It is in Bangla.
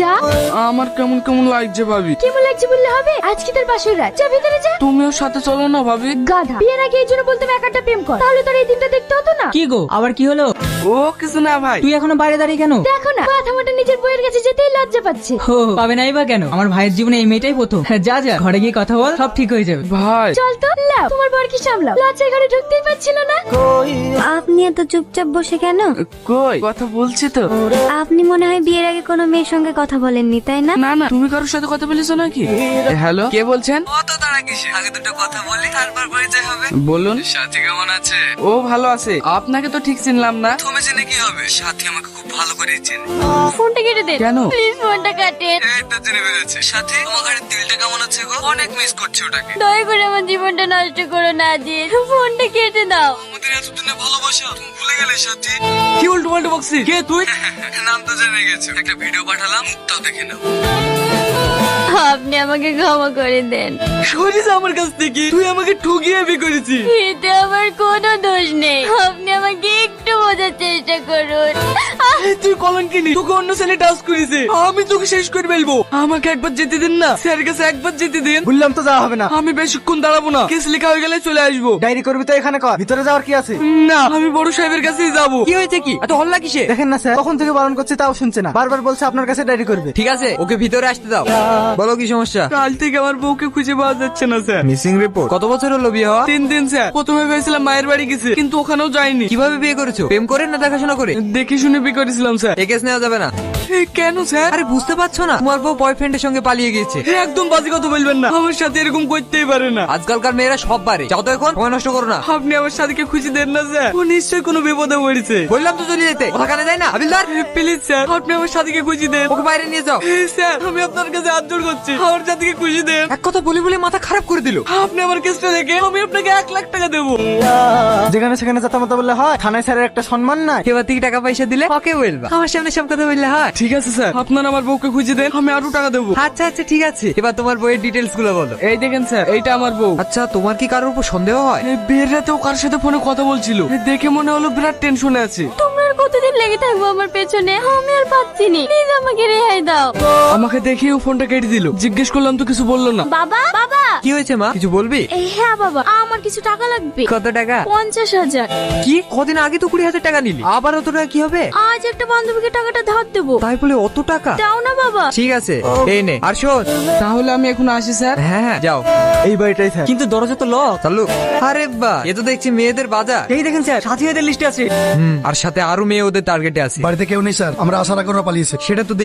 যা। আমার কেমন কেমন লাগছে ভাবি। কেমন লাগছে বললে হবে? আজকে তোর বাসর রাত, যা ভিতরে যা। তুমিও সাথে চলো না ভাবি। গাধা, বিয়ের আগে এই জন্য বলতাম একাটা প্রেম কর, তাহলে তোর এই দিনটা দেখতে হতো না। কি গো, আবার কি হলো? ও কিছু না ভাই। তুই এখনো বাইরে দাঁড়িয়ে কেন? দেখো না, মাথা মোটা নিজের বইয়ের কাছে যেতেই লজ্জা পাচ্ছে। ও, পাবে নাই বা কেন? আমার ভাইয়ের জীবনে এই মেয়েটাই প্রথম। যা যা, ঘরে গিয়ে কথা বল, সব ঠিক হয়ে যাবে। ভাই চল তো, লাও তোমার বর কি সামলাও, লজ্জায় ঘরে ঢুকতেই পারছিল না। আপনি এত চুপচাপ বসে কেন? কই কথা বলছি তো। আপনি মনে হয় বিয়ের আগে কোনো মেয়ের সঙ্গে কথা বলেননি, তাই না? না না, তুমি কারোর সাথে কথা বলেছো নাকি? হ্যালো, কে বলছেন? অত তাড়া কিসে? আগে দুটো কথা বলি, তারপর পরিচয় হবে। বলুন। সাথী কেমন আছে? ও ভালো আছে। আপনাকে তো ঠিক চিনলাম না। তুমি জেনে কি হবে? সাথী আমাকে খুব ভালো করে চেনে। ফোনটা কেটে দে। কেন? প্লিজ ফোনটা কাটে। এই তো জেনে ফেলেছে। সাথী, তোমার ঘরের দিলটা কেমন আছে গো? অনেক মিস করছে ওটাকে। দয়া করে আমার জীবনটা নষ্ট করো না, আজিজ। ফোনটা কেটে দাও। আমাদের এতদিনে ভালোবাসা তুমি ভুলে গেলে সাথী। কি উল্টো পাল্টো বকছি? কে তুই? নাম তো জেনে গেছো। একটা ভিডিও পাঠালাম, মুখটাও দেখে নাও। আপনি আমাকে ক্ষমা করে দেন। সরিস আমার কাছ থেকে। তুই আমাকে ঠকিয়ে বিয়ে করেছিস। এতে আমার কোনো দোষ নেই, আপনি আমাকে একটু বোঝার চেষ্টা করুন। এই তুই কলঙ্কিনি। তোকে অন্য ছেলে টাচ করেছে। আমি তোকে শেষ করে ফেলবো। আমাকে একবার যেতে দিন না। স্যারের কাছে একবার যেতে দিন। বললাম তো যাওয়া হবে না। আমি বেশিক্ষণ দাঁড়াবো না। কেস লেখা হয়ে গেলে চলে আসবো। ডায়েরি করবি তো এখানে কর, ভিতরে যাওয়ার কি আছে? না, আমি বড় সাহেবের কাছেই যাবো। কি হয়েছে? কি এত হল্লা কিসে? দেখেন না স্যার, কখন থেকে বারণ করছে তাও শুনছে না, বারবার বলছে আপনার কাছে ডায়েরি করবে। ঠিক আছে, ওকে ভিতরে আসতে দাও। বলো কি সমস্যা? কাল থেকে আমার বউকে খুঁজে পাওয়া যাচ্ছে না স্যার। Missing report. কত বছর হলো বিয়ে হওয়া? 3 দিন স্যার। প্রথমে ভেবেছিলাম মায়ের বাড়ি গেছে, কিন্তু ওখানেও যায়নি। কিভাবে বিয়ে করেছো? প্রেম করে না দেখাশোনা করে? দেখে শুনে বিয়ে করেছিলাম স্যার। এই কেস নেওয়া যাবে না। কেন স্যার? আরে বুঝতে পারছো না, তোমার বউ বয়ফ্রেন্ডের সঙ্গে পালিয়ে গিয়েছে। একদম বাজে কথা বলবেন না। আমার সাথে এরকম করতেই পারে না। আজকালকার মেয়েরা সব বারে। যাও তো এখন, সময় নষ্ট করো না। আপনি আমার সাথীকে খুঁজে দেন না স্যার। ও নিশ্চয়ই কোনো বিপদে পড়েছে। বললাম তো চলে যেতে, কথা কানে যায় না। হাবিলদার, প্লিজ স্যার, আপনি আমার সাথীকে খুঁজে দেন। ওকে বাইরে নিয়ে যাও। স্যার, আমি আপনার কাছে হাত জোড় করছি, আমার সাথীকে খুঁজে দেন। এক কথা বলে বলে মাথা খারাপ করে দিল। আপনি আমার কেসটা দেখে আমি আপনাকে 1 লাখ টাকা দেবো। যেখানে সেখানে যাতা মতো বললে হয়? থানায় স্যারের একটা সম্মান নাই? এবার থেকে টাকা পয়সা দিলে ওকে বলবা, আমার সামনে সব কথা বললে হয়? ঠিক আছে স্যার, আপনার আমার বউকে খুঁজে দেন, আমি আরো টাকা দেবো। আচ্ছা আচ্ছা ঠিক আছে, এবার তোমার বইয়ের ডিটেলস গুলো বলো। এই দেখেন স্যার, এইটা আমার বউ। আচ্ছা, তোমার কি কারোর উপর সন্দেহ হয়? বিয়ের রাতেও কার সাথে ফোনে কথা বলছিল। দেখে মনে হলো বিরাট টেনশনে আছে। তোমরা আর কতদিন লেগে থাকবো আমার পেছনে? আমি আর পাচ্ছি নি, প্লিজ আমাকে রেহাই দাও। আমাকে দেখেও ফোনটা কেটে দিল। জিজ্ঞেস করলাম তো কিছু বললো না। বাবা, বাবা। কি হয়েছে মা, কিছু বলবি? হ্যাঁ বাবা, আমার কিছু টাকা লাগবে। কত টাকা? 50,000। কি, কদিন আগে তো 20,000 টাকা নিলি, আবার অত টাকা কি হবে? আজ একটা বান্ধবীকে টাকাটা ধার দেবো। তাই বলে অত টাকা? দাও না বাবা। ঠিক আছে, এই নে। আর শোন, তাহলে আমি এখন আসি স্যার। হ্যাঁ হ্যাঁ যাও। এই বাড়িটাই স্যার। কিন্তু দরজা তো লক। চালু। আরে বাহ, এ তো দেখছি মেয়েদের বাজার। এই দেখেন স্যার, সাথী এদের লিস্টে আছে। আর সাথে আরো মেয়ে ওদের টার্গেটে আছে। বাড়িতে কেউ নেই স্যার, আমরা আশা রাখি ওরা পালিয়েছে। সেটা তো